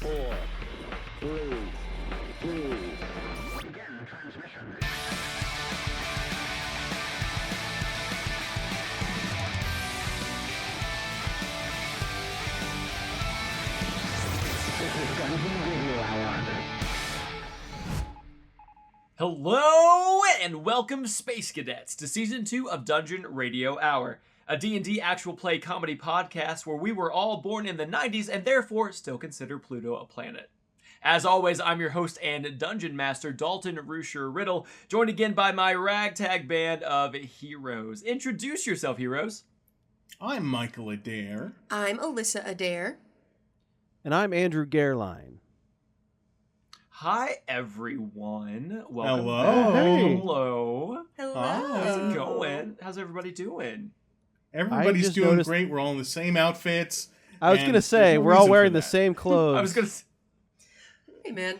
4, 3, 2. Begin transmission. Hello and welcome, Space Cadets, to Season 2 of Dungeon Radio Hour, a D&D actual play comedy podcast where we were all born in the 90s and therefore still consider Pluto a planet. As always, I'm your host and Dungeon Master, Dalton Rusher-Riddle, joined again by my ragtag band of heroes. Introduce yourself, heroes. I'm Michael Adair. I'm Alissa Adair. And I'm Andrew Gehrlein. Hi, everyone. Welcome Hello. back. Hey. Hello. Hello. How's it going? How's everybody doing? Everybody's just doing noticed- great. We're all in the same outfits. I was and going to say, there's no we're all reason wearing for the that. same clothes. I was going to... Hey, man.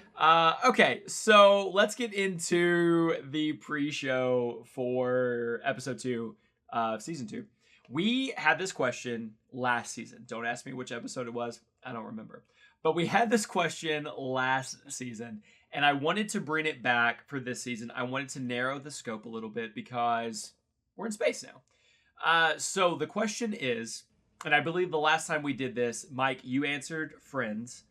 Okay, so let's get into the pre-show for episode 2 of season 2. We had this question last season. Don't ask me which episode it was. I don't remember. But we had this question last season, and I wanted to bring it back for this season. I wanted to narrow the scope a little bit because we're in space now. So the question is, and I believe the last time we did this, Mike, you answered Friends.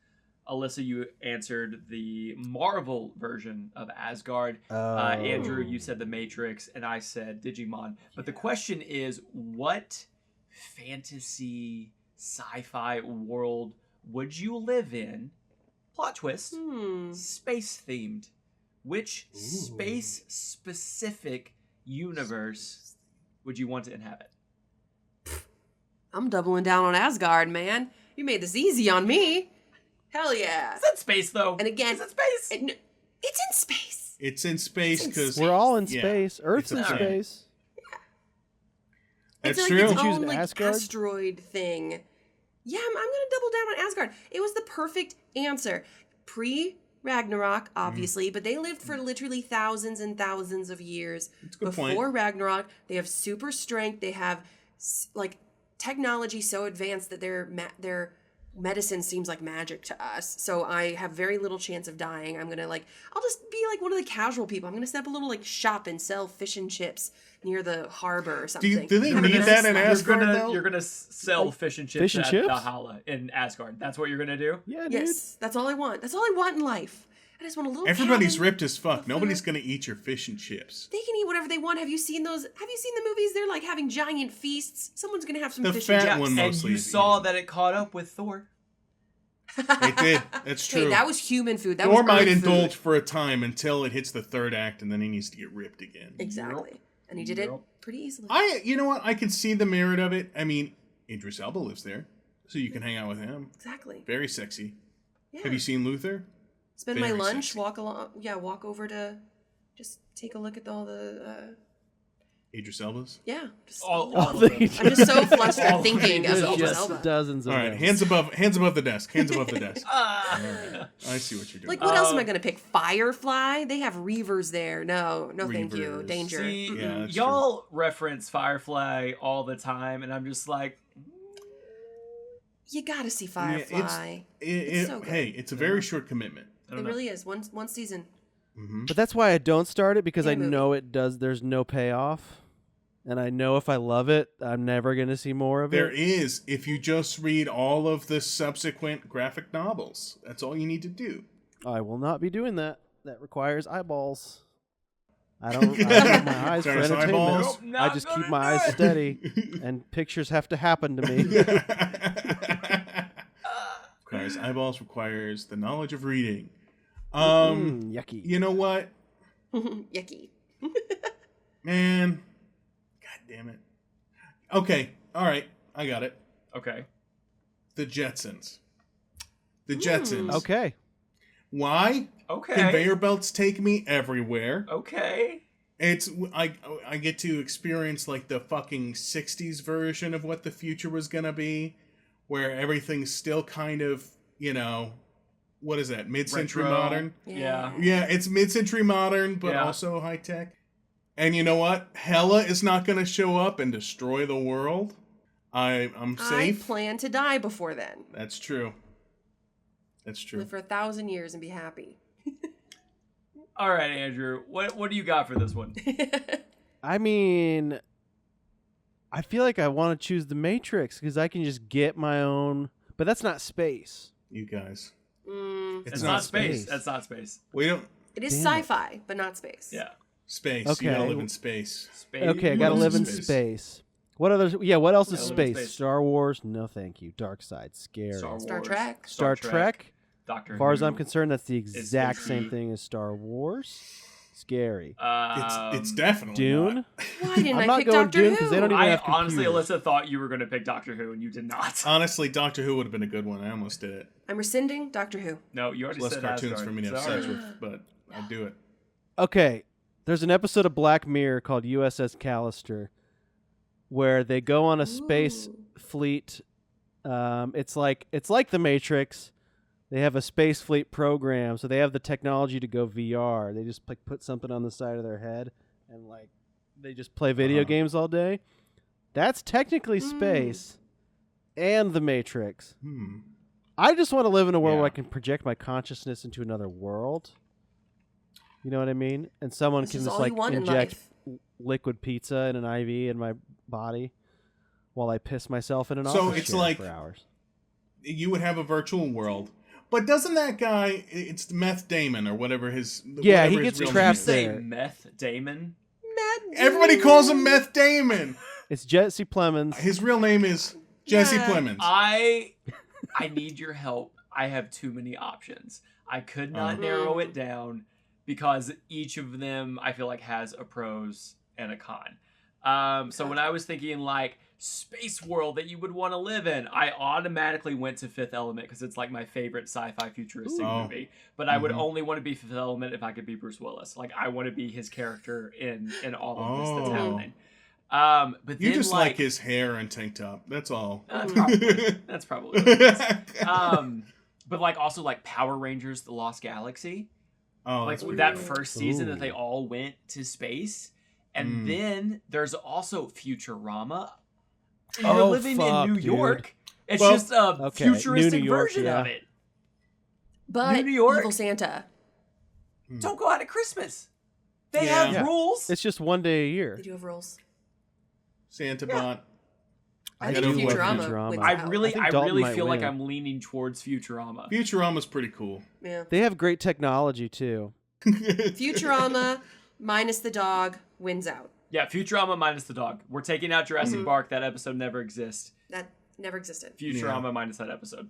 Alissa, you answered the Marvel version of Asgard. Andrew, you said The Matrix, and I said Digimon. But the question is, what fantasy sci-fi world would you live in? Plot twist. Space-themed. Which space-specific universe would you want to inhabit? I'm doubling down on Asgard, man. You made this easy on me. Hell yeah. Is that space, though? And again, is that space? it's in space. It's in space because We're all in Yeah. space. Earth's in It's a planet. space. That's it's true. like its Choose own like Asgard? asteroid thing. Yeah, I'm gonna double down on Asgard. It was the perfect answer. Pre-Ragnarok, obviously, but they lived for literally thousands and thousands of years. That's a good Before point. Ragnarok, they have super strength. They have like technology so advanced that their medicine seems like magic to us. So I have very little chance of dying. I'll just be like one of the casual people. I'm gonna set up a little like shop and sell fish and chips near the harbor or something. Do they Have a need nice that in life. Asgard, though? You're gonna sell fish and chips Fish and at chips? Valhalla in Asgard. That's what you're gonna do? Yeah, dude. Yes, that's all I want. That's all I want in life. I just want a little Everybody's cabin. ripped as fuck. Nobody's going to eat your fish and chips. They can eat whatever they want. Have you seen those? Have you seen the movies? They're like having giant feasts. Someone's gonna have some The fish fat and chips. one And mostly you is saw eating. that it caught up with Thor. It did. That's true. Hey, that was human food. That Thor was might Earth indulge food. for a time until it hits the third act, and then he needs to get ripped again. Exactly, and he did it Yep. pretty easily. You know what? I can see the merit of it. I mean, Idris Elba lives there, so you can hang out with him. Exactly. Very sexy. Yeah. Have you seen Luther? Spend my Very lunch, sexy. walk over to just take a look at all the Idris Elba's? just All All of them. the- I'm just so flustered thinking of There's Idris just Elba. dozens of All right, them. hands above the desk. Hands above the desk. Ah. I see what you're doing. Like, what else am I gonna pick? Firefly? They have reavers there. No, thank you. Reavers. Danger. See, Yeah, that's y'all reference Firefly all the time, and I'm just like, You gotta see Yeah, Firefly. It's so good. Hey, it's a very short commitment. I It don't know. really is. One season. Mm-hmm. But that's why I don't start it, because Yeah, I movie. know it does. There's no payoff. And I know if I love it, I'm never going to see more of There it. is, if you just read all of the subsequent graphic novels. That's all you need to do. I will not be doing that. That requires eyeballs. I don't have my eyes for There's entertainment. eyeballs? Nope, I not just gonna keep my do eyes it. steady, and pictures have to happen to me. Requires eyeballs, requires the knowledge of reading. Yucky. You know what? Yucky. Man. God damn it. Okay, alright, I got it. Okay. The Jetsons. The Jetsons. Okay. Why? Okay. Conveyor belts take me everywhere. Okay. I get to experience like the fucking 60s version of what the future was gonna be, where everything's still kind of, what is that, mid-century Retro. modern? Yeah. Yeah, it's mid-century modern, but Yeah. also high-tech. And you know what? Hela is not gonna show up and destroy the world. I'm I safe. plan to die before then. That's true. That's true. Live for 1,000 years and be happy. All right, Andrew, what do you got for this one? I mean, I feel like I want to choose the Matrix because I can just get my own. But that's not space. You guys. It's not space. That's not space. We don't. It is Damn it. sci-fi, but not space. Yeah. Space. Okay. You gotta live in space. Space. Okay, I What gotta else live is in space? space. What others? Yeah, what else is Yeah, live in space? space. Star Wars? No, thank you. Dark Side, scary. Star Wars. Star Trek. Star Trek? Doctor As far as Who. I'm concerned, that's the exact is same the- thing as Star Wars. Scary. It's definitely Dune? not. Why didn't I'm I not pick going Doctor Dune Who? 'cause they don't even I have honestly, computers. Alyssa, thought you were going to pick Doctor Who, and you did not. Honestly, Doctor Who would have been a good one. I almost did it. I'm rescinding Doctor Who. No, you already Less said cartoons Asgard. for me to have Sorry. sex with, but I'd do it. Okay, there's an episode of Black Mirror called USS Callister where they go on a space Ooh. fleet. It's like the Matrix. They have a space fleet program, so they have the technology to go VR. They just like put something on the side of their head and like they just play video games all day. That's technically space and the Matrix. I just want to live in a world Yeah. where I can project my consciousness into another world. You know what I mean? And someone This can is just all you like want in inject life. liquid pizza in an IV in my body while I piss myself in an So office it's chair like- for hours. You would have a virtual world. But doesn't that guy, it's Meth Damon or whatever his Yeah, whatever he his gets real name trapped is. Say there. Meth Damon. Everybody calls him Meth Damon. It's Jesse Plemons. His real name is Jesse Yeah. Plemons. I need your help. I have too many options. I could not narrow it down because each of them I feel like has a pros and a con. So when I was thinking like space world that you would want to live in, I automatically went to Fifth Element because it's like my favorite sci-fi futuristic movie. But I would only want to be Fifth Element if I could be Bruce Willis. Like I want to be his character in all of this that's happening. But You then, just like his hair and tank top. That's all. that's probably what it is. But like also like Power Rangers: The Lost Galaxy. Oh, Like that's pretty that good. first season Ooh. that they all went to space, and then there's also Futurama. And you're Oh, living fuck, in New dude. York. It's Well, just a okay, futuristic New York, version yeah. of it. But New York. Evil Santa. Don't go out at Christmas. They Yeah. have Yeah. rules. It's just one day a year. They do have rules. Santa Bot. I gotta think love Futurama. Futurama. wins I out. really think Dalton might feel like win. I'm leaning towards Futurama. Futurama's pretty cool. Yeah. They have great technology too. Futurama minus the dog wins out. Yeah, Futurama minus the dog. We're taking out Jurassic Park. That episode never exists. That never existed. Futurama minus that episode.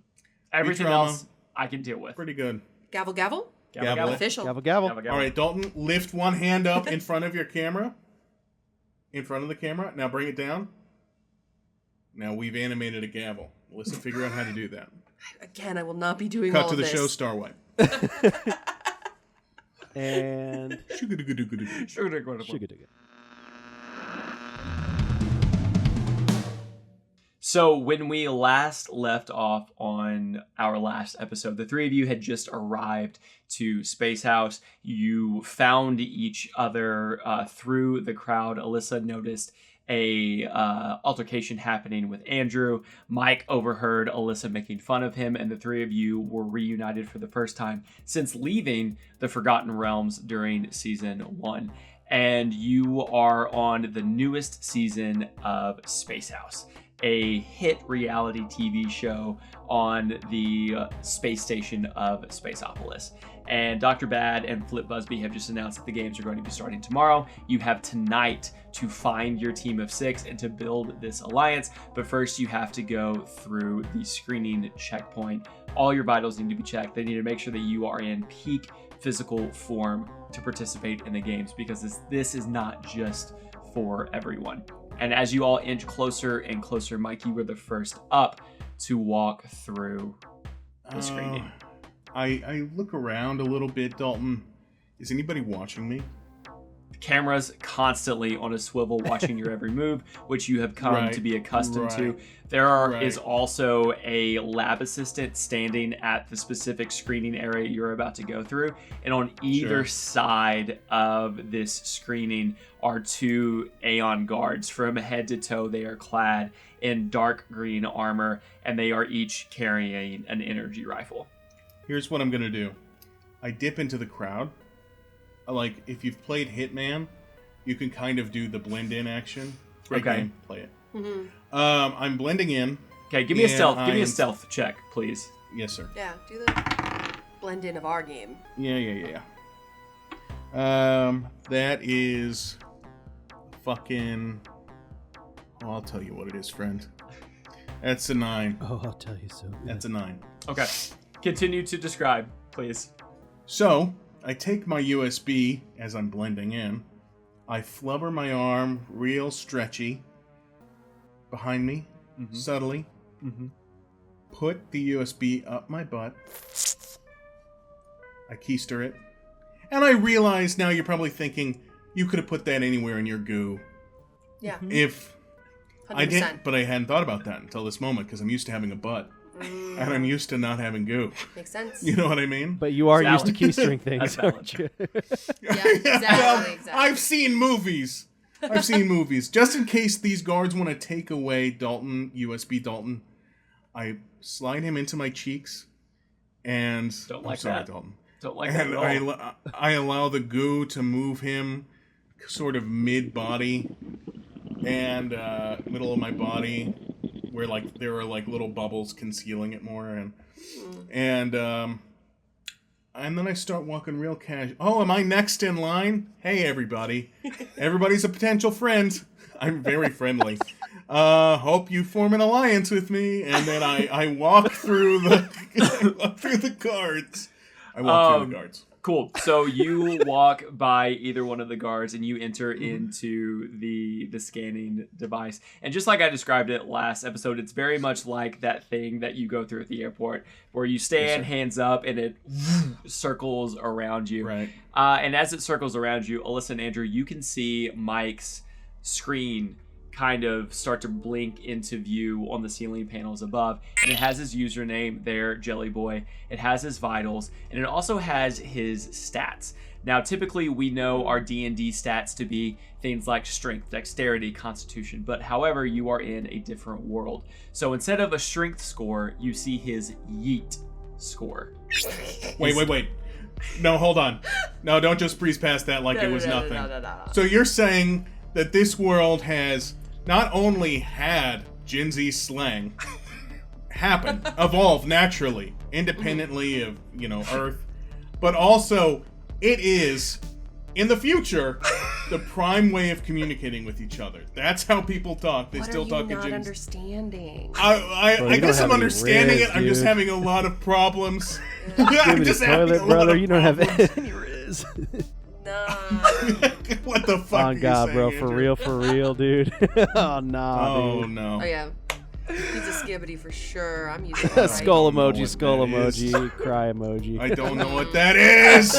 Everything Futurama. else I can deal with. Pretty good. Gavel gavel. Gavel, Gavel. gavel. Official. Gavel gavel. Gavel, gavel. All right, Dalton, lift one hand up in front of your camera. In front of the camera. Now bring it down. Now we've animated a gavel. Let's figure out how to do that. Again, I will not be doing Cut all to of the this. show, Starwipe. And Shoo-ga-doo-ga-doo-ga-doo. Sugar-digga. So when we last left off on our last episode, the three of you had just arrived to Space House. You found each other through the crowd. Alyssa noticed a altercation happening with Andrew. Mike overheard Alyssa making fun of him, and the three of you were reunited for the first time since leaving the Forgotten Realms during season 1. And you are on the newest season of Space House, a hit reality TV show on the space station of Spaceopolis. And Dr. Bad and Flip Busby have just announced that the games are going to be starting tomorrow. You have tonight to find your team of 6 and to build this alliance. But first you have to go through the screening checkpoint. All your vitals need to be checked. They need to make sure that you are in peak physical form to participate in the games, because this is not just for everyone. And as you all inch closer and closer, Mike, you were the first up to walk through the screening. I look around a little bit, Dalton. Is anybody watching me? The camera's constantly on a swivel watching your every move, which you have come Right, to be accustomed to. right, There is right. also a lab assistant standing at the specific screening area you're about to go through. And on either Sure. side of this screening are 2 Aeon guards. From head to toe, they are clad in dark green armor, and they are each carrying an energy rifle. Here's what I'm gonna do. I dip into the crowd. Like, if you've played Hitman, you can kind of do the blend in action. Great game. Play it. Mm-hmm. I'm blending in. Okay, give me a stealth. Give me a stealth check, please. Yes, sir. Yeah, do the blend in of our game. Yeah. That is fucking... Oh, I'll tell you what it is, friend. That's a 9. Oh, I'll tell you so. That's a 9. Okay. Continue to describe, please. So, I take my USB as I'm blending in. I flubber my arm real stretchy behind me, subtly. Put the USB up my butt. I keister it. And I realize now you're probably thinking, you could have put that anywhere in your goo. Yeah. If 100%. I didn't, but I hadn't thought about that until this moment because I'm used to having a butt. And I'm used to not having goo. Makes sense. You know what I mean? But you are Valid. used to keystring things, That's valid. aren't you? Yeah, exactly. I've seen movies. Just in case these guards want to take away USB Dalton, I slide him into my cheeks, and Don't like I'm sorry, that. Dalton. Don't like that And at all. I allow the goo to move him, sort of mid-body, and middle of my body, where like there are like little bubbles concealing it more, and then I start walking real casual. Oh, am I next in line? Hey, everybody! Everybody's a potential friend. I'm very friendly. Hope you form an alliance with me. And then I walk through the guards. I walk through the guards. Cool. So you walk by either one of the guards and you enter into the scanning device. And just like I described it last episode, it's very much like that thing that you go through at the airport where you stand, hands up, and it circles around you. Right. And as it circles around you, Alissa and Andrew, you can see Mike's screen kind of start to blink into view on the ceiling panels above, and it has his username there, Jelly Boy. It has his vitals, and it also has his stats. Now, typically we know our D&D stats to be things like strength, dexterity, constitution, but however, you are in a different world. So instead of a strength score, you see his yeet score. Wait. No, hold on. No, don't just breeze past that like it was nothing. No. So you're saying that this world has not only had Gen Z slang happen, evolve naturally, independently of, Earth, but also it is, in the future, the prime way of communicating with each other. That's how people talk. They still talk in not Gen Z. understanding? I guess I'm understanding it. I'm just having a lot of problems. I'm just having a lot brother. of You don't have problems. any riz. No. What the fuck? Oh are you God, saying, bro, Andrew? for real, dude. Oh nah, Oh dude. no. Oh yeah. He's a skibbity for sure. I'm using that right. Skull I don't know emoji, what skull that is. emoji, cry emoji. I don't know what that is.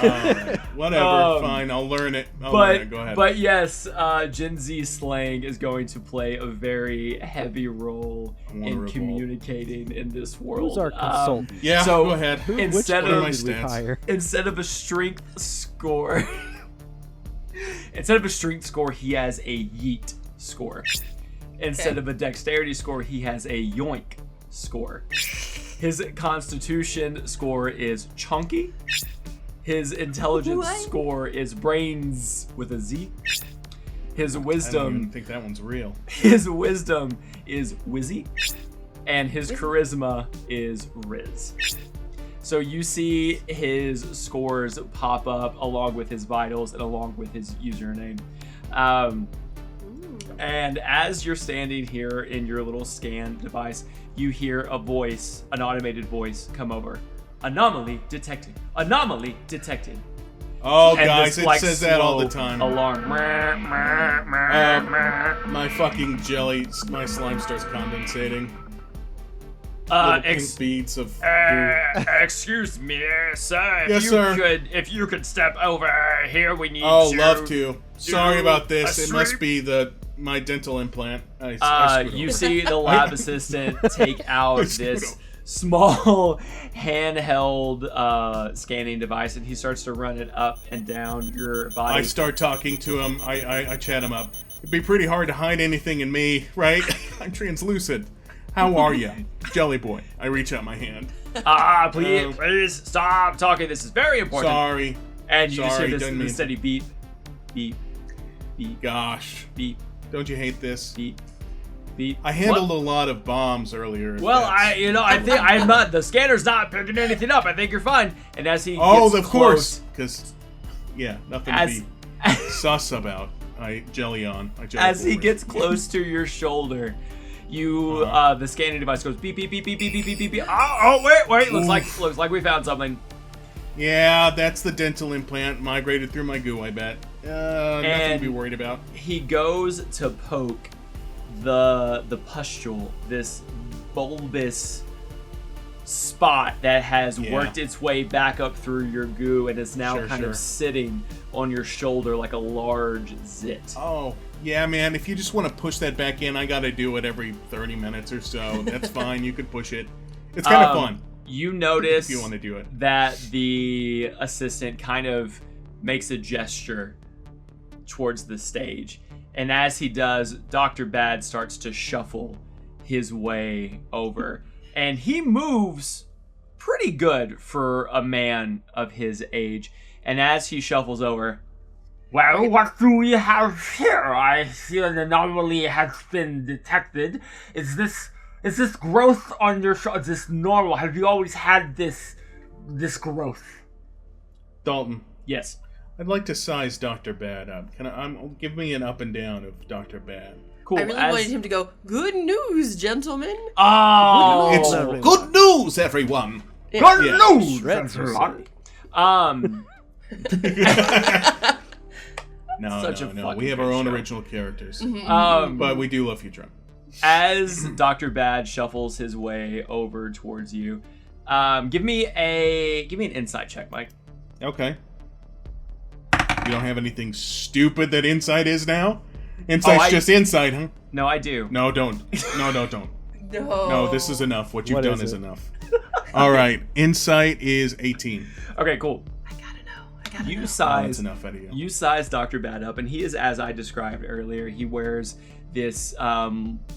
Alright, whatever, fine. I'll learn it. Go ahead. But yes, Gen Z slang is going to play a very heavy role in Wonderful. communicating in this world. Who's our consultant? Yeah, So- go ahead. Instead What are of my Did we stats? hire? instead of a strength score, he has a yeet score. Instead Okay. of a dexterity score, he has a yoink score. His constitution score is chunky. His intelligence What? score is brains with a Z. His I don't even wisdom, think that one's real. is Wizzy, and his charisma is Riz. So you see his scores pop up along with his vitals and along with his username. And as you're standing here in your little scan device, you hear a voice, an automated voice, come over. Anomaly detected. Anomaly detected. Oh, And guys, this, it like, says that all the slow time. Alarm. My fucking jelly, my slime starts condensating. Uh, Little pink beads of excuse me, sir. Yes, sir. If you could step over here, we need Oh, to. love to. Sorry about this. a It must sweep. be my dental implant. I screwed You over. see the lab assistant take out I screwed this up. small handheld scanning device, and he starts to run it up and down your body. I start talking to him. I chat him up. It'd be pretty hard to hide anything in me, right? I'm translucent. How are you? Jelly Boy. I reach out my hand. Please stop talking. This is very important. Sorry. And you just Sorry, hear didn't this mean- steady beep, beep, beep, Gosh. beep, Don't you hate this? beep, beep. I handled a lot of bombs earlier. Well, That's- I think I'm not. The scanner's not picking anything up. I think you're fine. And as he Oh, gets of close, course. Because, yeah, nothing As- to be sus about. I jelly as he forward. gets close to your shoulder, you the scanning device goes beep beep beep beep beep beep beep beep beep. Oh wait! Looks like we found something. Yeah, that's the dental implant migrated through my goo, I bet. Nothing to be worried about. He goes to poke the pustule, this bulbous spot that has worked its way back up through your goo and is now kind of sitting on your shoulder like a large zit. Oh, yeah, man, if you just want to push that back in, I gotta do it every 30 minutes or so. That's fine, you could push it. It's kind of fun. You notice If you want to do it. that the assistant kind of makes a gesture towards the stage. And as he does, Dr. Bad starts to shuffle his way over. And he moves pretty good for a man of his age. And as he shuffles over, well, what do we have here? I see an anomaly has been detected. Is this growth on your shoulder? Is this normal? Have you always had this growth? Dalton, Yes. I'd like to size Dr. Bad up. Give me an up and down of Dr. Bad. Cool. I really wanted him to go, good news, gentlemen. Oh, It's not really good news, everyone! good Yeah. news. Shreds are everyone. Such a No. fucking We have good our own show. original characters. Mm-hmm. But we do love you, Trump. As Dr. Bad shuffles his way over towards you, give me an insight check, Mike. Okay. You don't have anything stupid that insight is now? Insight's just insight, huh? No, I do. No, don't. No, don't. No. No, this is enough. What you've What done is is it? enough. All right. Insight is 18. Okay, cool. I gotta know. You Oh, that's size enough out of you. You size Dr. Bad up, and he is, as I described earlier, he wears this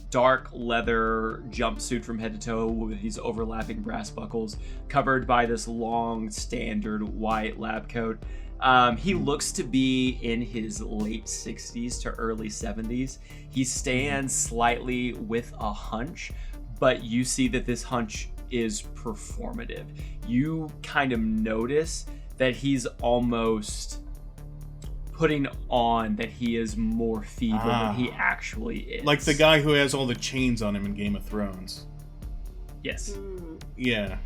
dark leather jumpsuit from head to toe with these overlapping brass buckles, covered by this long standard white lab coat. He looks to be in his late 60s to early 70s. He stands slightly with a hunch, but you see that this hunch is performative. You kind of notice that he's almost putting on that he is more feeble than he actually is. Like the guy who has all the chains on him in Game of Thrones. Yes. Yeah.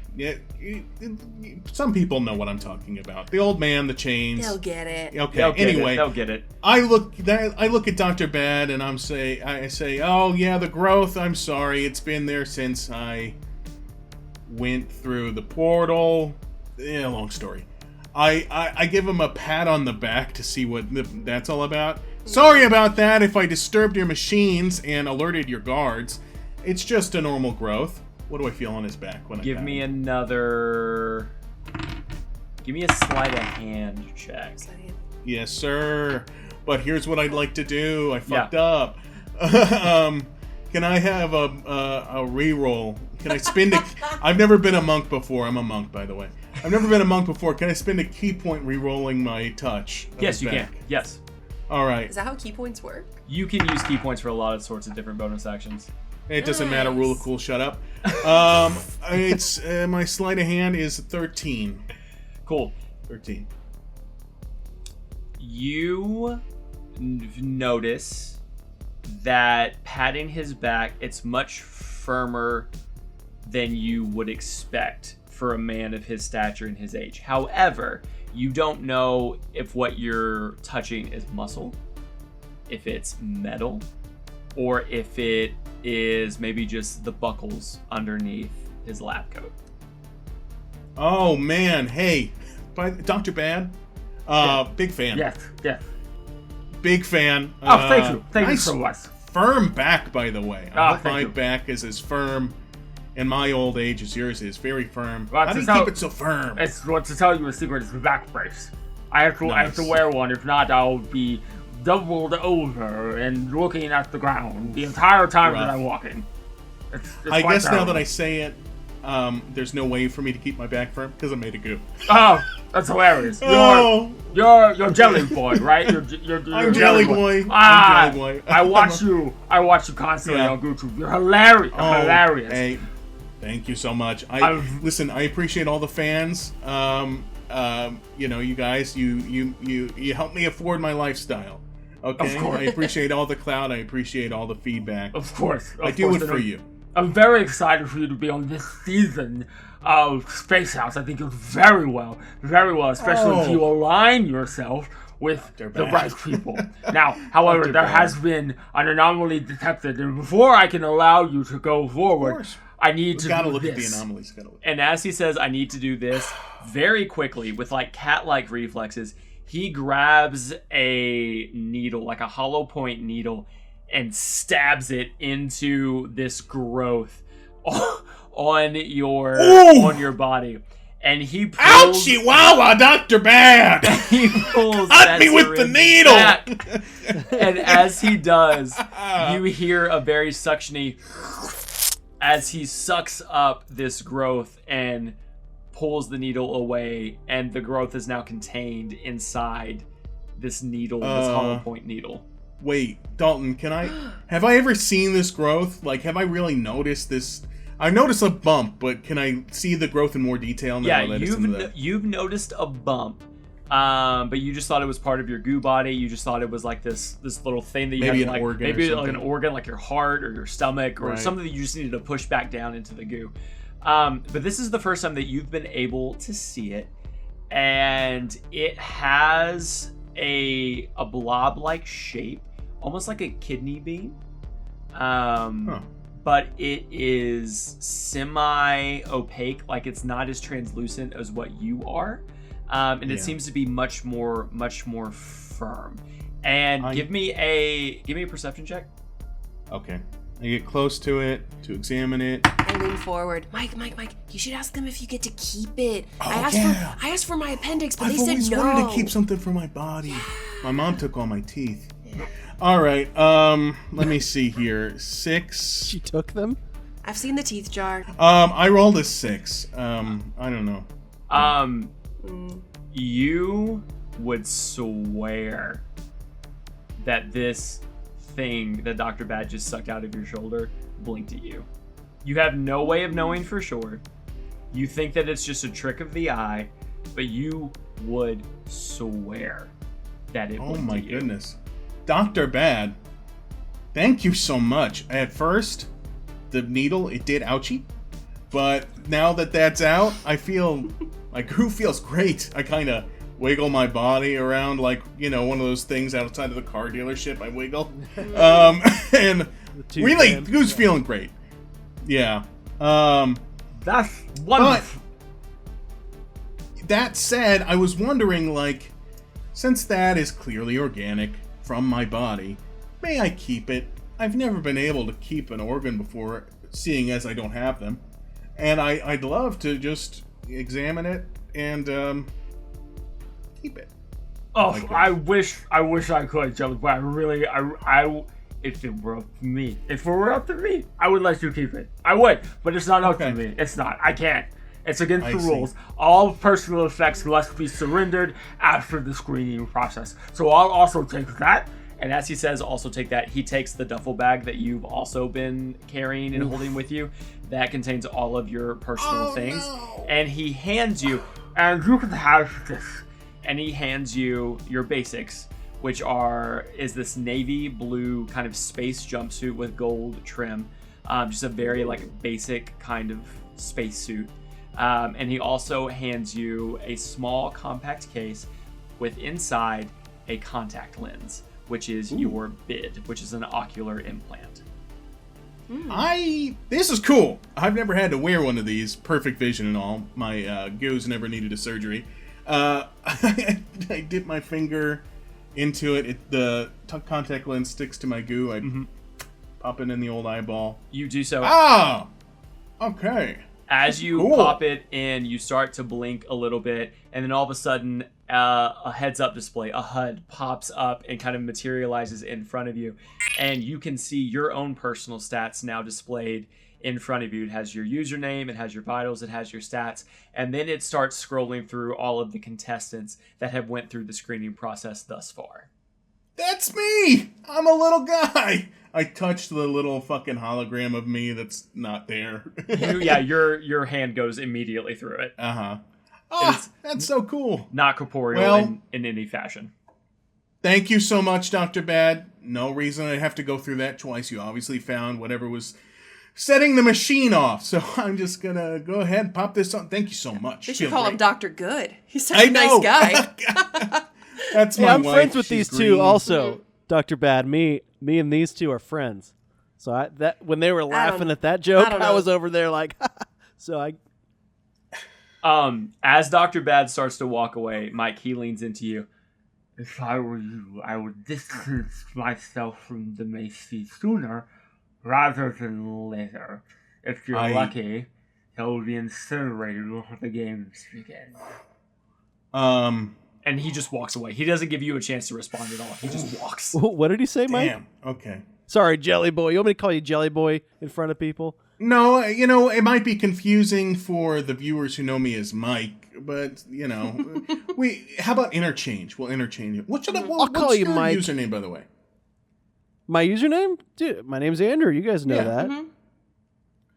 Some people know what I'm talking about. The old man, the chains. They'll get it. Okay. They'll get Anyway, it. They'll get it. I look at Dr. Bad and I say, oh yeah, the growth. I'm sorry, it's been there since I went through the portal. Yeah, long story. I give him a pat on the back to see what that's all about. Sorry about that if I disturbed your machines and alerted your guards. It's just a normal growth. What do I feel on his back when I Give pat me him? Give me a sleight of hand check. Yes, sir. But here's what I'd like to do. I fucked up. Can I have a reroll? Can I spend a... I've never been a monk before. I'm a monk, by the way. I've never been a monk before. Can I spend a key point rerolling my touch? of Yes, his you back? can. Yes. All right. Is that how key points work? You can use key points for a lot of sorts of different bonus actions. It doesn't matter. Nice. Rule of cool. Shut up. It's my sleight of hand is 13. Cool. 13. You notice that patting his back, it's much firmer than you would expect for a man of his stature and his age. However, you don't know if what you're touching is muscle, if it's metal, or if it is maybe just the buckles underneath his lab coat. Oh man, hey, Dr. Bad, big fan. Yes. Big fan. Oh, thank you. Thank you nice so much. Firm back, by the way. I hope thank my you. back is as firm in my old age as yours is. Very firm. Well, How do you that's keep how- it so firm? It's what to tell you a secret. It's the back brace. I have to Nice. wear one. If not, I'll be doubled over and looking at the ground the entire time that Rough. I'm walking. I guess now that I say it, there's no way for me to keep my back firm because I made a goo. Oh, that's hilarious. Oh. You're Jelly Boy, right? You're I'm Jelly Boy. Ah, I'm Jelly Boy. I watch you constantly on YouTube. You're hilarious. Oh, Hilarious. Hey, thank you so much. Listen, I appreciate all the fans. You know, you guys, you help me afford my lifestyle. Okay, I appreciate all the clout. I appreciate all the feedback. Of course. I do it for you. I'm very excited for you to be on this season of Space House. I think you'll very well, especially if you align yourself with the right people. Now, however, there has been an anomaly detected, and before I can allow you to go forward, I need to gotta do look this. at the anomalies. And as he says, I need to do this very quickly with like cat-like reflexes. He grabs a needle, like a hollow point needle, and stabs it into this growth on your body. And he pulls... Ouchie, wow, Dr. Bad! He pulls Cut me with the needle! Back. And as he does, you hear a very suctiony as he sucks up this growth and pulls the needle away, and the growth is now contained inside this needle, this hollow point needle. Wait, Dalton, have I ever seen this growth? Like, have I really noticed this? I noticed a bump, but can I see the growth in more detail now? Yeah, you've noticed a bump, but you just thought it was part of your goo body. You just thought it was like this little thing that you maybe had, an like, organ, maybe like an organ, like your heart or your stomach, or something that you just needed to push back down into the goo. But this is the first time that you've been able to see it, and it has a blob-like shape, almost like a kidney bean. But it is semi-opaque, like it's not as translucent as what you are, and it seems to be much more firm. And give me a perception check. Okay. I get close to it to examine it. I lean forward. Mike, you should ask them if you get to keep it. I asked for my appendix, but they said no. I've always wanted to keep something for my body. My mom took all my teeth. All right, let me see here. 6. She took them? I've seen the teeth jar. I rolled a 6. I don't know. You would swear that this thing that Dr. Bad just sucked out of your shoulder blinked at you. You have no way of knowing for sure. You think that it's just a trick of the eye, but you would swear that it blinked at you. Oh my goodness. Dr. Bad, thank you so much. At first, the needle, it did ouchie. But now that that's out, I feel like goo feels great. I kind of wiggle my body around like, you know, one of those things outside of the car dealership. I wiggle. And really, goo's feeling great. Yeah. That's wonderful. But that said, I was wondering, like, since that is clearly organic from my body, may I keep it? I've never been able to keep an organ before, seeing as I don't have them. And I'd love to just examine it and keep it. Oh, I wish I could, Jelly, but if it were up to me, I would let you keep it. I would, but it's not up to me. It's not. I can't. It's against the rules. All personal effects must be surrendered after the screening process. So I'll also take that. And as he says, also take that, he takes the duffel bag that you've also been carrying and holding with you. That contains all of your personal things. No. And he hands you, and you can have this. And he hands you your basics, which is this navy blue kind of space jumpsuit with gold trim. Just a very like basic kind of space suit. And he also hands you a small compact case with inside a contact lens, which is your bid, which is an ocular implant. This is cool. I've never had to wear one of these. Perfect vision and all. My goos never needed a surgery. I dip my finger into it. The contact lens sticks to my goo. I pop it in the old eyeball. You do so. Ah! Okay. As you pop it in, you start to blink a little bit, and then all of a sudden, a heads-up display, a HUD, pops up and kind of materializes in front of you, and you can see your own personal stats now displayed in front of you. It has your username, it has your vitals, it has your stats, and then it starts scrolling through all of the contestants that have went through the screening process thus far. That's me! I'm a little guy! I touched the little fucking hologram of me that's not there. Yeah, your hand goes immediately through it. Uh-huh. Oh, that's so cool. Not corporeal Well, in any fashion. Thank you so much, Dr. Bad. No reason I have to go through that twice. You obviously found whatever was setting the machine off. So I'm just going to go ahead and pop this on. Thank you so much. They should call him Dr. Good. He's such I a nice know. guy. That's Hey, my I'm wife. friends with She's these two green. also, Dr. Bad. Me and these two are friends. So when they were laughing at that joke, don't I know. was over there like, so I. As Dr. Bad starts to walk away, Mike, he leans into you. If I were you, I would distance myself from the Macy sooner rather than later. If you're lucky, he'll be incinerated before the games begin. And he just walks away. He doesn't give you a chance to respond at all. He just walks. What did he say, Mike? Damn. Okay. Sorry, Jelly Boy. You want me to call you Jelly Boy in front of people? No, it might be confusing for the viewers who know me as Mike, but, how about interchange? We'll interchange it. What's call you your Mike. username, by the way? My username? Dude, my name's Andrew. You guys know Yeah. that. Mm-hmm.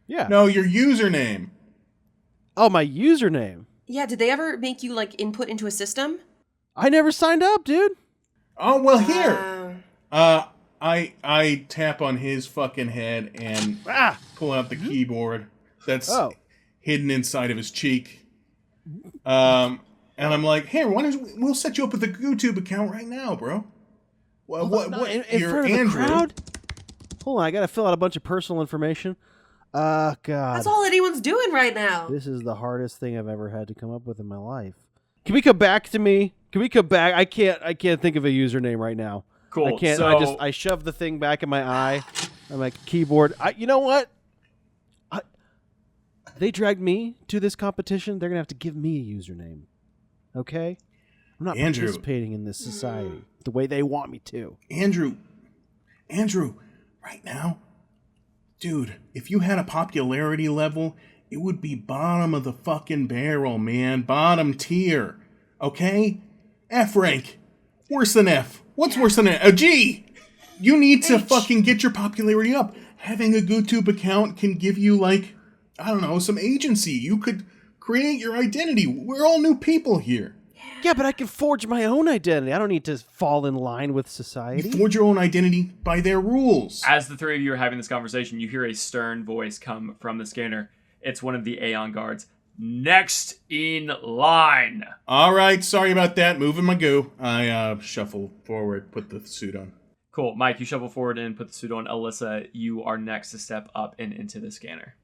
Yeah. No, your username. Oh, my username. Yeah, did they ever make you like input into a system? I never signed up, dude. Oh, well, here. I tap on his fucking head and pull out the keyboard that's hidden inside of his cheek. And I'm like, hey, we'll set you up with a YouTube account right now, bro. What? In You're front of Andrew. the crowd? Hold on, I gotta fill out a bunch of personal information. God. That's all anyone's doing right now. This is the hardest thing I've ever had to come up with in my life. Can we come back to me? Can we come back? I can't think of a username right now. Cool. I can't. So, I shoved the thing back in my eye. I'm like, keyboard. You know what? They dragged me to this competition. They're gonna have to give me a username. Okay? I'm not Andrew. participating in this society the way they want me to. Andrew, right now, dude, if you had a popularity level, it would be bottom of the fucking barrel, man. Bottom tier. Okay? F rank. Worse than F. What's worse than a G? You need to fucking get your popularity up. Having a YouTube account can give you, some agency. You could create your identity. We're all new people here. Yeah, but I can forge my own identity. I don't need to fall in line with society. You forge your own identity by their rules. as the three of you are having this conversation, you hear a stern voice come from the scanner. It's one of the Aeon guards. Next in line. All right, sorry about that. Moving my goo. I shuffle forward, put the suit on. Cool. Mike, you shuffle forward and put the suit on. Alyssa, you are next to step up and into the scanner.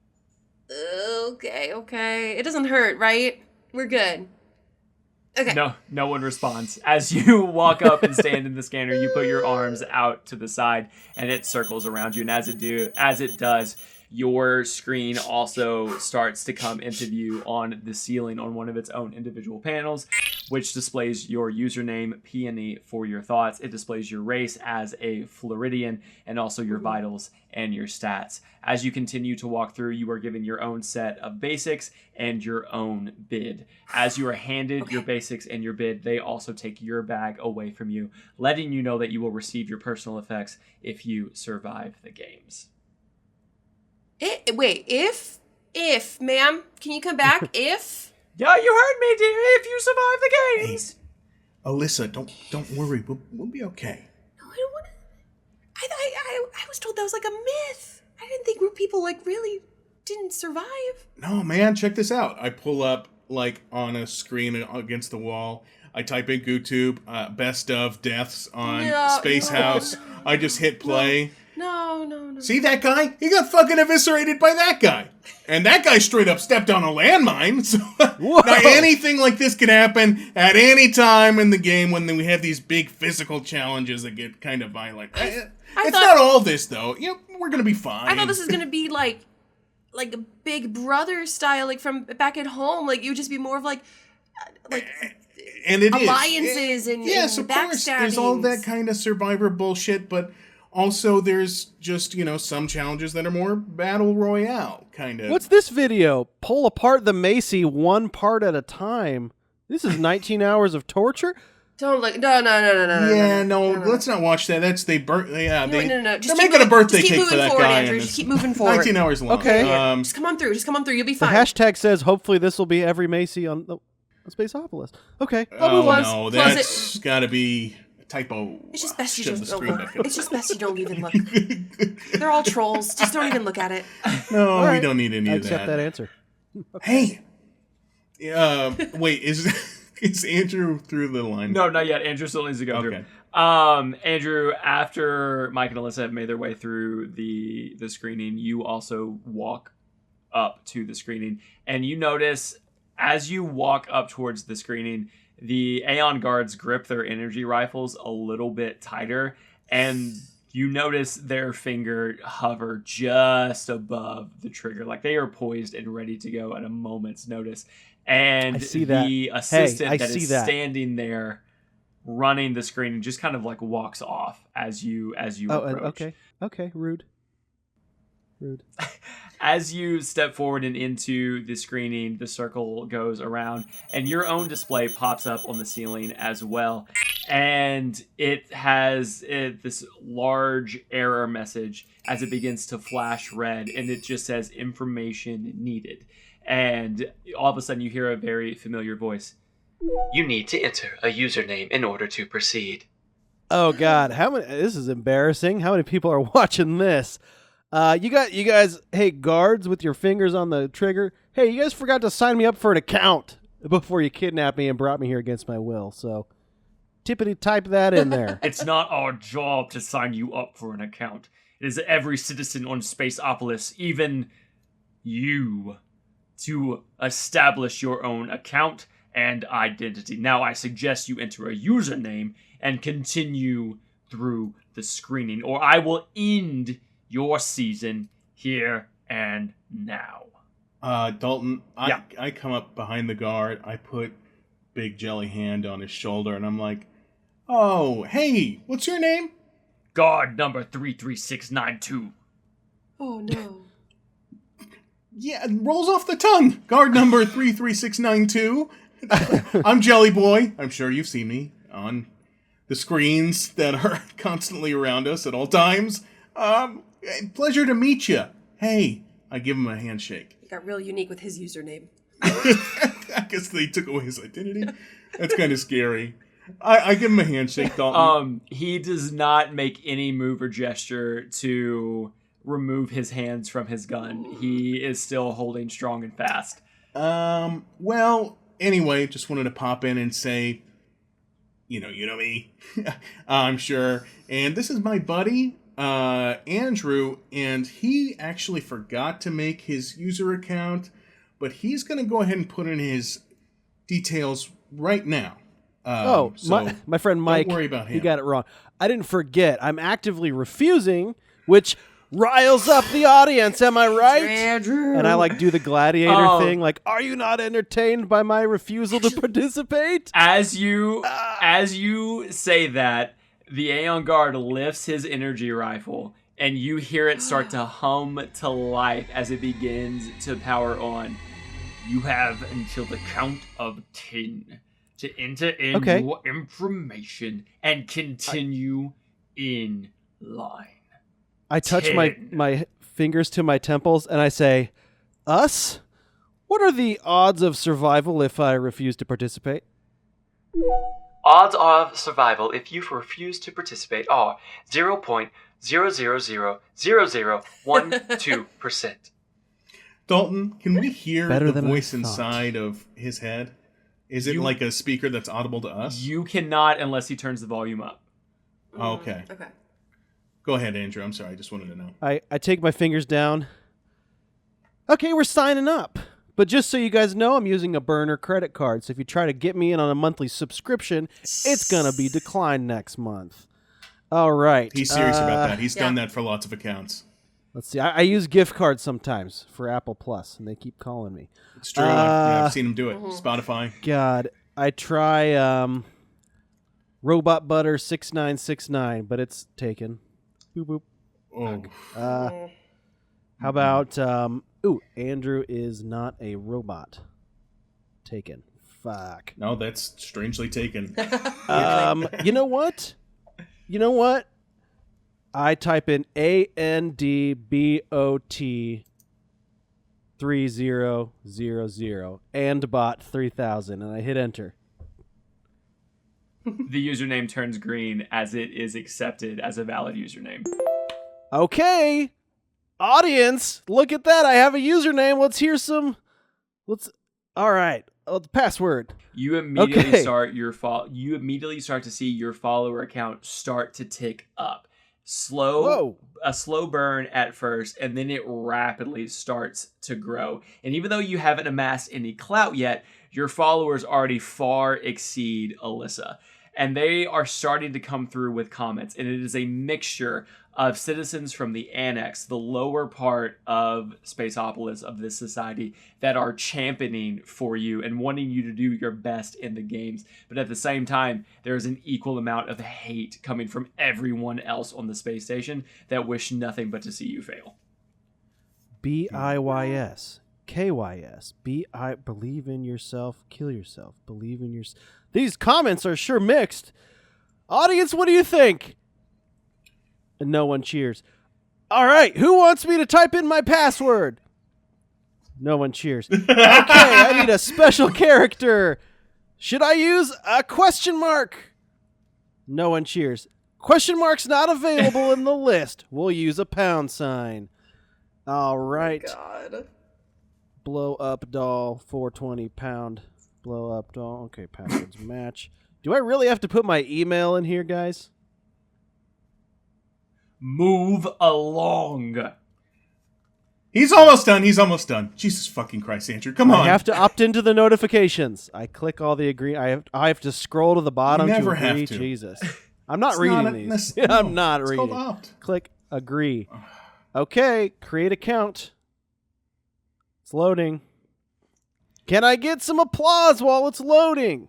Okay. It doesn't hurt, right? We're good. Okay. No one responds. As you walk up and stand in the scanner, you put your arms out to the side and it circles around you. And as it does, your screen also starts to come into view on the ceiling on one of its own individual panels, which displays your username, Peony, for your thoughts. It displays your race as a Floridian and also your vitals and your stats. As you continue to walk through, you are given your own set of basics and your own bid. As you are handed your basics and your bid, they also take your bag away from you, letting you know that you will receive your personal effects if you survive the games. Wait, if, ma'am, can you come back? If? Yeah, you heard me, dear. If you survive the games. Hey, Alissa, don't worry. We'll be okay. No, I don't want to. I was told that was like a myth. I didn't think people really didn't survive. No, man, check this out. I pull up on a screen against the wall. I type in GooTube, best of deaths on Space House. I just hit play. No. See that guy? He got fucking eviscerated by that guy. And that guy straight up stepped on a landmine. So now anything like this can happen at any time in the game when we have these big physical challenges that get kind of violent. It's not all this, though. We're going to be fine. I thought this was going to be like a Big Brother style, from back at home. You would just be more of and it alliances is. and yes, of course. There's all that kind of Survivor bullshit, but Also, there's just, some challenges that are more battle royale kind of. What's this video? Pull apart the Macy one part at a time. This is 19 hours of torture? Don't look. No. Yeah, no, let's not watch that. That's they burnt. Yeah, No. they're Just making a birthday cake for that forward, guy. Andrew. And Just it's keep moving forward. 19 hours long. Okay. Just come on through. You'll be The fine. hashtag says, hopefully this will be every Macy on the Spaceopolis. Okay. Oh Close- no, close that's got to be a typo. It's just best you Shove just the don't screen look. back up. It's just best you don't even look. They're all trolls. Just don't even look at it. No, All we right. don't need any I of accept that answer. Hey, wait, is Andrew through the line? No, not yet. Andrew still needs to go Okay. through. Andrew, after Mike and Alyssa have made their way through the screening, you also walk up to the screening, and you notice as you walk up towards the screening, the Aeon guards grip their energy rifles a little bit tighter, and you notice their finger hover just above the trigger, like they are poised and ready to go at a moment's notice. And I see that. the assistant I that see is that. standing there running the screen just kind of like walks off as you approach. Okay. Rude. As you step forward and into the screening, the circle goes around, and your own display pops up on the ceiling as well. And it has this large error message as it begins to flash red, and it just says information needed. And all of a sudden you hear a very familiar voice. You need to enter a username in order to proceed. Oh God, this is embarrassing. How many people are watching this? You guys, hey guards with your fingers on the trigger. Hey, you guys forgot to sign me up for an account before you kidnapped me and brought me here against my will. So, tippity type that in there. It's not our job to sign you up for an account. It is every citizen on Spaceopolis, even you, to establish your own account and identity. Now I suggest you enter a username and continue through the screening, or I will end your season here and now. Dalton, Yeah. I come up behind the guard. I put big jelly hand on his shoulder, and I'm like, "Oh, hey, what's your name?" Guard number 33692. Oh no. Yeah, it rolls off the tongue. Guard number 33692. I'm Jelly Boy. I'm sure you've seen me on the screens that are constantly around us at all times. Pleasure to meet you. Hey, I give him a handshake. He got real unique with his username. I guess they took away his identity. That's kind of scary. I give him a handshake, Dalton. He does not make any move or gesture to remove his hands from his gun. He is still holding strong and fast. Well, anyway, just wanted to pop in and say, you know me. I'm sure. And this is my buddy, Andrew, and he actually forgot to make his user account, but he's going to go ahead and put in his details right now. My friend Mike, don't worry about him. he got it wrong. I didn't forget. I'm actively refusing, which riles up the audience. Am I right? Andrew. And I do the gladiator Oh. thing, are you not entertained by my refusal to participate? As you say that, the Aeon Guard lifts his energy rifle, and you hear it start to hum to life as it begins to power on. You have until the count of 10 to enter in your information and continue in line. I touch 10. my fingers to my temples and I say, "Us? What are the odds of survival if I refuse to participate?" Odds of survival if you refuse to participate are 0.0000012%. Dalton, can we hear Better the than I voice thought. inside of his head? Is it You- like a speaker that's audible to us? You cannot unless he turns the volume up. Oh, okay. Okay. Go ahead, Andrew. I'm sorry. I just wanted to know. I take my fingers down. Okay, we're signing up. But just so you guys know, I'm using a burner credit card. So if you try to get me in on a monthly subscription, it's going to be declined next month. All right. He's serious about that. He's yeah. done that for lots of accounts. Let's see. I use gift cards sometimes for Apple Plus, and they keep calling me. It's true. I've seen him do it. Spotify. God, I try Robot Butter 6969, but it's taken. Boop boop. Oh. How about Andrew is not a robot. Taken. Fuck. No, that's strangely taken. You know what? I type in ANDBOT 3000 and bot 3000 and I hit enter. The username turns green as it is accepted as a valid username. Okay. Audience, look at that. I have a username. Let's hear some. All right. The password. You immediately Okay. start to see your follower account start to tick up. A slow burn at first, and then it rapidly starts to grow. And even though you haven't amassed any clout yet, your followers already far exceed Alissa. And they are starting to come through with comments. And it is a mixture of citizens from the Annex, the lower part of Spaceopolis, of this society, that are championing for you and wanting you to do your best in the games. But at the same time, there is an equal amount of hate coming from everyone else on the space station that wish nothing but to see you fail. BIYS. KYS. Believe in yourself, kill yourself. Believe in yourself. These comments are sure mixed. Audience, what do you think? And no one cheers. All right, who wants me to type in my password? No one cheers. Okay, I need a special character. Should I use a question mark? No one cheers. Question mark's not available in the list. We'll use a pound sign. All right. God. Blow up doll, 420 pound. Blow up doll. Okay, passwords match. Do I really have to put my email in here, guys? Move along. He's almost done. Jesus fucking Christ, Andrew. Come on. I have to opt into the notifications. I click all the agree. I have to scroll to the bottom You never to agree. have to. Jesus. I'm not It's reading not these. no, I'm not it's reading. called opt. Click agree. Okay, create account. It's loading. Can I get some applause while it's loading?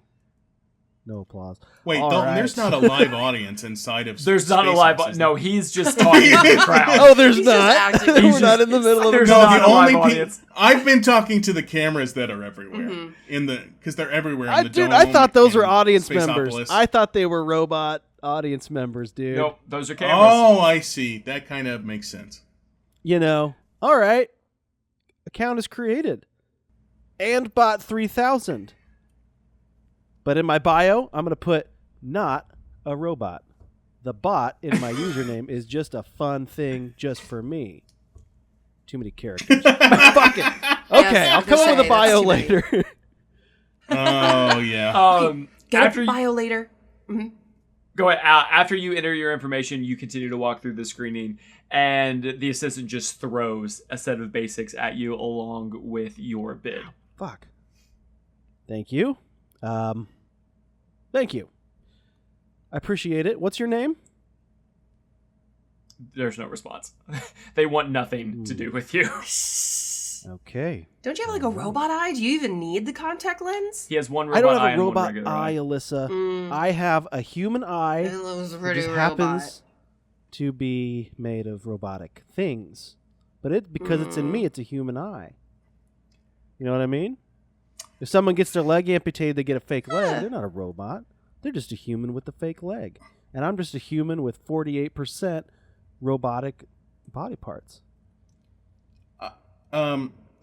No applause. Wait, All Dalton, right. there's not a live audience inside of There's not a Space live... House, is No, there? he's just talking to the crowd. Oh, there's He's just not. acting- We're he's not just- in the middle of the There's No, not the a live only audience. I've been talking to the cameras that are everywhere Mm-hmm. because they're everywhere. In the Dude, dome I thought those were and audience members. Spaceopolis. I thought they were robot audience members, dude. Nope, those are cameras. Oh, I see. That kind of makes sense. You know. All right. Account is created. And bot 3000. But in my bio, I'm going to put not a robot. The bot in my username is just a fun thing just for me. Too many characters. Fuck it. Okay, Yes, I'll come up with a that's bio too many. later. Oh yeah. Get After a you, bio later. Mm-hmm. go ahead, after you enter your information, you continue to walk through the screening, and the assistant just throws a set of basics at you along with your bid. Fuck. Thank you. Thank you. I appreciate it. What's your name? There's no response. They want nothing to do with you. Okay. Don't you have like a robot eye? Do you even need the contact lens? He has one I robot don't eye have a and one robot regular eye, eye. Alyssa. I have a human eye. It looks It pretty just robot. happens to be made of robotic things. But because it's in me, it's a human eye. You know what I mean? If someone gets their leg amputated, they get a fake leg. They're not a robot. They're just a human with a fake leg. And I'm just a human with 48% robotic body parts.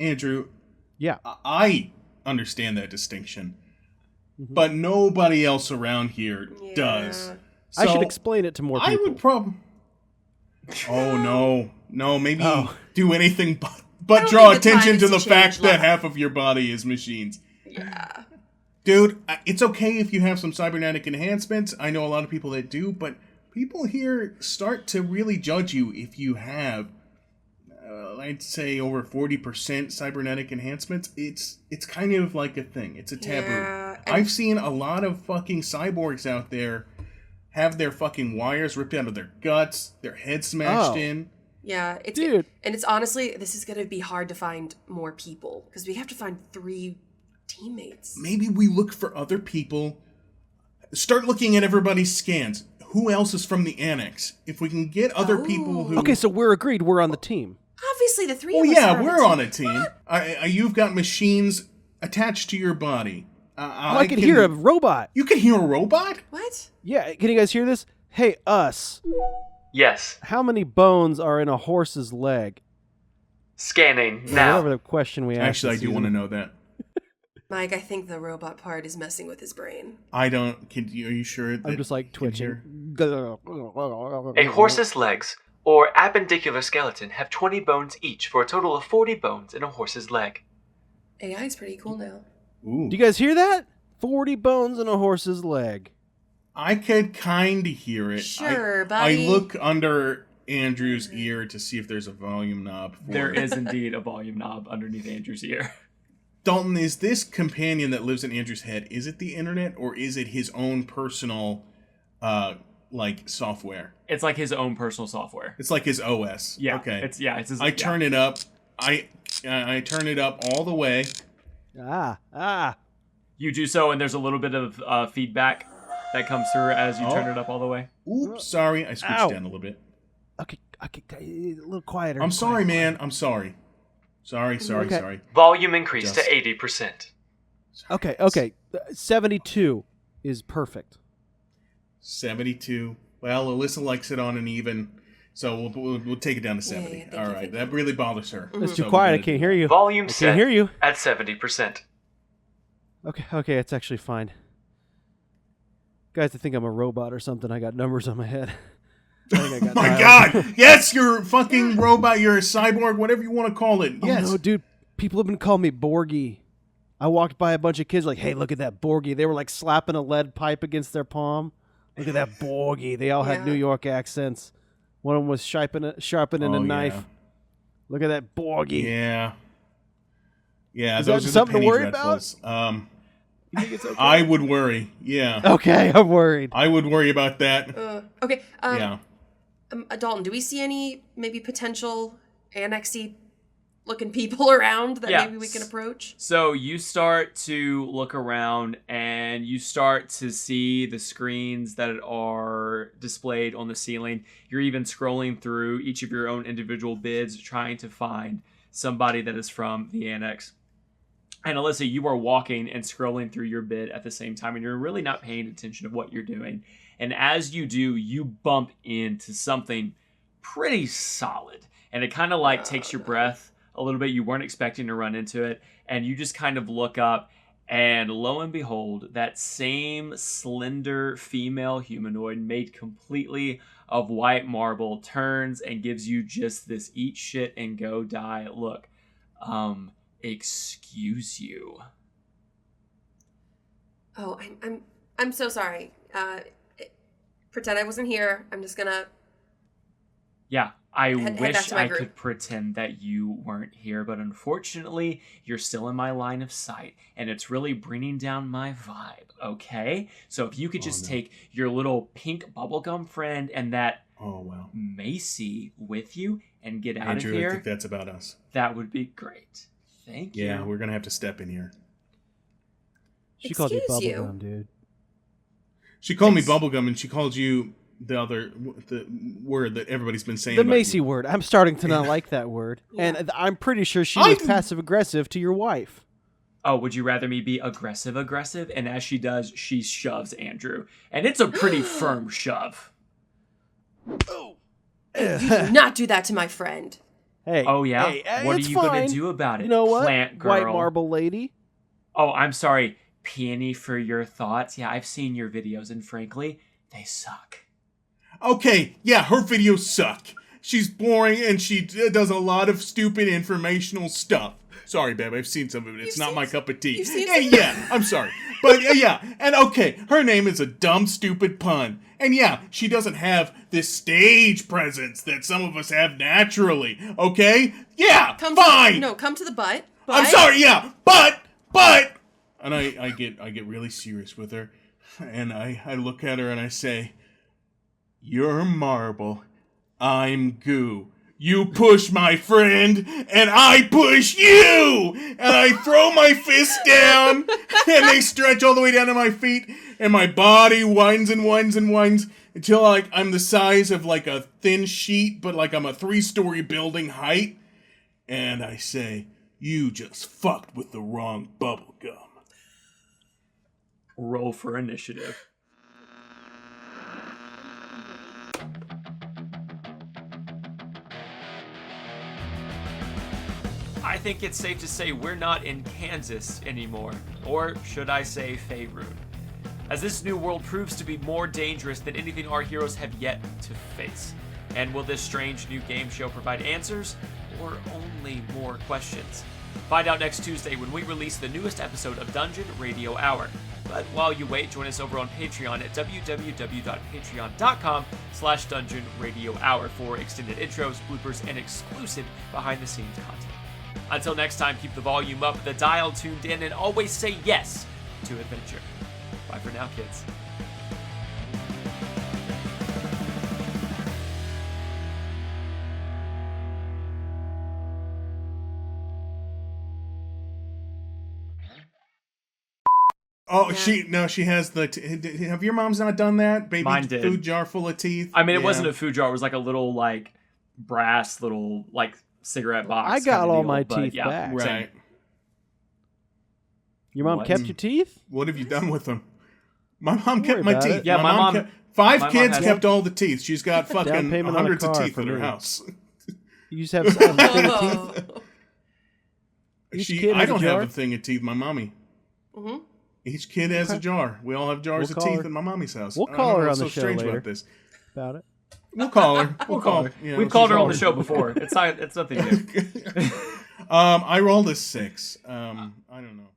Andrew, Yeah. I understand that distinction, but nobody else around here does. I should So, explain it to more people. I would probably. Oh no, maybe Oh. do anything I but don't draw think the attention time to is the to fact change that life. half of your body is machines. Yeah. Dude, it's okay if you have some cybernetic enhancements. I know a lot of people that do, but people here start to really judge you if you have, I'd say, over 40% cybernetic enhancements. It's kind of like a thing. It's a taboo. Yeah, and- I've seen a lot of fucking cyborgs out there have their fucking wires ripped out of their guts, their heads smashed Oh. in. Yeah, it's Dude. and it's honestly, this is gonna be hard to find more people because we have to find 3 teammates. Maybe we look for other people. Start looking at everybody's scans. who else is from the annex. If we can get other people who... Okay, so we're agreed. We're on the team. Obviously, the three Oh, of us yeah, are we're on a team. You've got machines attached to your body. I can hear a robot. You can hear a robot? What? Yeah, can you guys hear this? Hey, us. Yes. How many bones are in a horse's leg? Scanning Whatever the question we asked. Actually, I do want to know that. Mike, I think the robot part is messing with his brain. I don't... Are you sure that... I'm just like twitching. A horse's legs or appendicular skeleton have 20 bones each for a total of 40 bones in a horse's leg. AI is pretty cool now. Ooh. Do you guys hear that? 40 bones in a horse's leg. I could kind of hear it. Sure, I buddy. look under Andrew's ear to see if there's a volume knob. There is indeed a volume knob underneath Andrew's ear. Dalton, is this companion that lives in Andrew's head, is it the internet or is it his own personal, software? It's like his own personal software. It's like his OS. Yeah. Okay. It's his, I turn it up. I turn it up all the way. You do so, and there's a little bit of feedback that comes through as you turn it up all the way. Oops, sorry. I switched down a little bit. Okay, a little quieter. I'm sorry, man. I'm sorry. Sorry. Volume increased to 80%. Okay. 72 is perfect. 72. Well, Alissa likes it on an even, so we'll take it down to 70. Yeah, all right, that really bothers her. It's So too quiet. I we're can't hear you. Volume I set can't hear you. at 70%. Okay, it's actually fine. Guys, I think I'm a robot or something. I got numbers on my head. I think I got my dials. God! Yes, you're a fucking robot. You're a cyborg, whatever you want to call it. Yes. Oh, no, dude. People have been calling me Borgie. I walked by a bunch of kids like, hey, look at that Borgie. They were like slapping a lead pipe against their palm. Look at that Borgie. They all had Yeah. New York accents. One of them was sharpening a knife. Yeah. Look at that Borgie. Yeah. Yeah, Is those that are something the to penny worry dreadfuls. You think it's okay? I would worry. Yeah. Okay, I'm worried. I would worry about that. Okay. Yeah. Dalton, do we see any maybe potential annexy looking people around that Yeah. maybe we can approach? So you start to look around and you start to see the screens that are displayed on the ceiling. You're even scrolling through each of your own individual bids, trying to find somebody that is from the annex. And Alissa, you are walking and scrolling through your bid at the same time, and you're really not paying attention to what you're doing. And as you do, you bump into something pretty solid. And it kind of like takes your breath a little bit. You weren't expecting to run into it. And you just kind of look up, and lo and behold, that same slender female humanoid made completely of white marble turns and gives you just this eat shit and go die look. Excuse you. Oh, I'm so sorry. Pretend I wasn't here. I'm just gonna. Yeah, I Head back wish to my I group. could pretend that you weren't here, but unfortunately, you're still in my line of sight, and it's really bringing down my vibe, okay? So if you could just take your little pink bubblegum friend and that Macy with you and get out Andrew, of here, I think that's about us. that would be great. Thank you. Yeah, we're going to have to step in here. She called you Excuse you. bubblegum, dude. She called me bubblegum, and she called you the word that everybody's been saying The about Macy you. word. I'm starting to not like that word. And I'm pretty sure she was passive-aggressive to your wife. Oh, would you rather me be aggressive? And as she does, she shoves Andrew. And it's a pretty firm shove. You do not do that to my friend. Hey. Oh, yeah? Hey, What are it's you going fine. to do about it, You know what? plant girl? White marble lady. Oh, I'm sorry. Peony for your thoughts. Yeah, I've seen your videos, and frankly, they suck. Okay, yeah, her videos suck. She's boring, and she does a lot of stupid informational stuff. Sorry, babe, I've seen some of it. It's not my cup of tea. you've seen Yeah, I'm sorry. But yeah, and okay, her name is a dumb, stupid pun. And yeah, she doesn't have this stage presence that some of us have naturally, okay? Yeah, fine! Come to the butt. I'm sorry, yeah, but! And I get really serious with her, and I look at her and I say, "You're marble, I'm goo. You push my friend, and I push you!" And I throw my fist down, and they stretch all the way down to my feet, and my body whines and whines and whines, until like I'm the size of like a thin sheet, but like I'm a 3-story building height, and I say, "You just fucked with the wrong bubble gum." Roll for initiative. I think it's safe to say we're not in Kansas anymore, or should I say Faerun, as this new world proves to be more dangerous than anything our heroes have yet to face. And will this strange new game show provide answers, or only more questions? Find out next Tuesday when we release the newest episode of Dungeon Radio Hour. But while you wait, join us over on Patreon at www.patreon.com/Dungeon Radio Hour for extended intros, bloopers, and exclusive behind-the-scenes content. Until next time, keep the volume up, the dial tuned in, and always say yes to adventure. Bye for now, kids. Oh, Yeah. she has the. Have your moms not done that? Baby Mine did. food jar full of teeth. I mean, it Yeah. wasn't a food jar. It was like a little, like, brass little, like, cigarette box. I got kinda all deal, my but teeth yeah, back. same. Right. Your mom What? kept your teeth? What have you done with them? My mom Don't kept worry my about teeth. it. Yeah, my mom- kept, 5 my mom kids has- kept all the teeth. She's got fucking payment on a hundreds of car teeth for in her me. house. You just have a thing of teeth? Oh. Each kid I has a don't have jar? a thing of teeth. My mommy. hmm Each kid has a Okay. jar. We all have jars We'll of call teeth her. in my mommy's house. We'll I don't call know her what's on the so show strange later. about this. About it. We'll call her. We'll call her. You know, We've called her she's on the show before. It's nothing new. I rolled a 6. I don't know.